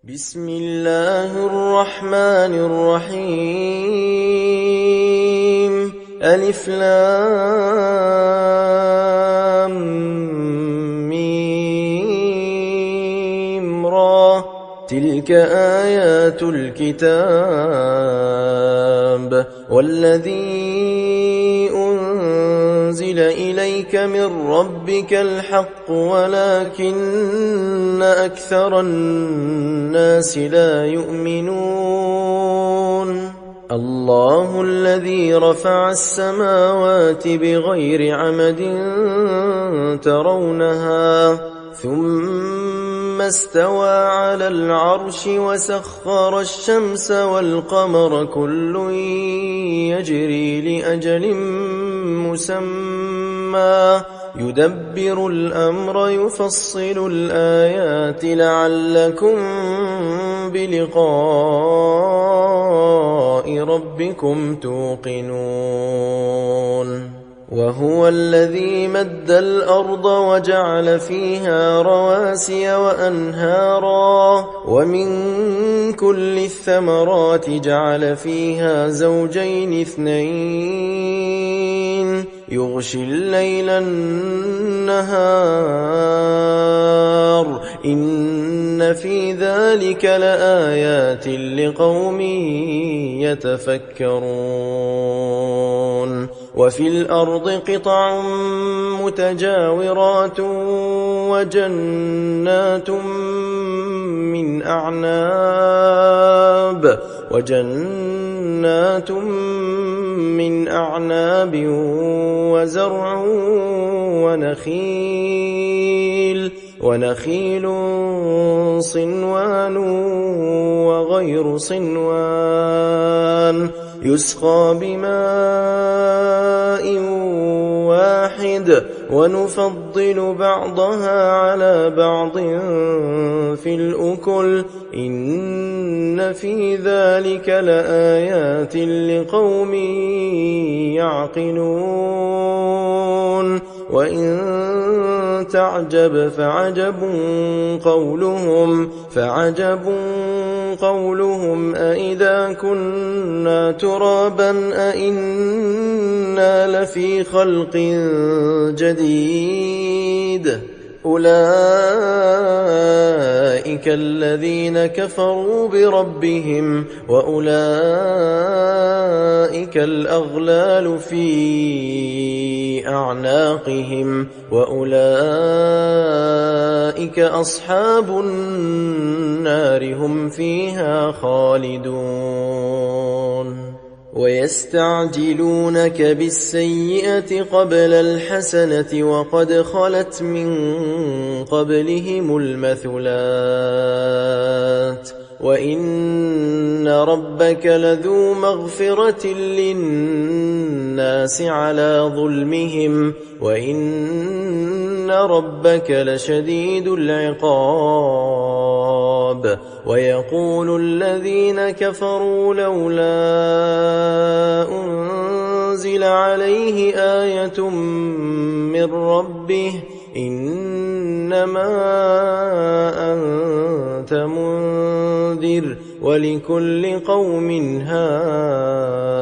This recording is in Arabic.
بسم الله الرحمن الرحيم ألف لام ميم را تلك آيات الكتاب والذي أنزل إليك من ربك الحق ولكن أكثر الناس لا يؤمنون الله الذي رفع السماوات بغير عمد ترونها ثم استوى على العرش وسخر الشمس والقمر كل يجري لأجل مسمى يدبر الأمر يفصل الآيات لعلكم بلقاء ربكم توقنون وهو الذي مد الأرض وجعل فيها رواسي وأنهارا ومن كل الثمرات جعل فيها زوجين اثنين يغشي الليل النهار إن في ذلك لآيات لقوم يتفكرون وفي الأرض قطع متجاورات وجنات من أعناب وزرع ونخيل صنوان وغير صنوان يسقى بماء واحد ونفضل بعضها على بعض في الأكل إن في ذلك لآيات لقوم يعقلون وإن تعجب فعجب قولهم أإذا كنا ترابا أإنا لفي خلق جديد أولئك الذين كفروا بربهم وأولئك الأغلال في أعناقهم وأولئك أصحاب النار هم فيها خالدون ويستعجلونك بالسيئة قبل الحسنة وقد خلت من قبلهم المثلات وإن ربك لذو مغفرة للناس على ظلمهم وإن ربك لشديد العقاب ويقول الذين كفروا لولا أنزل عليه آية من ربه إنما أنت منذر ولكل قوم هاد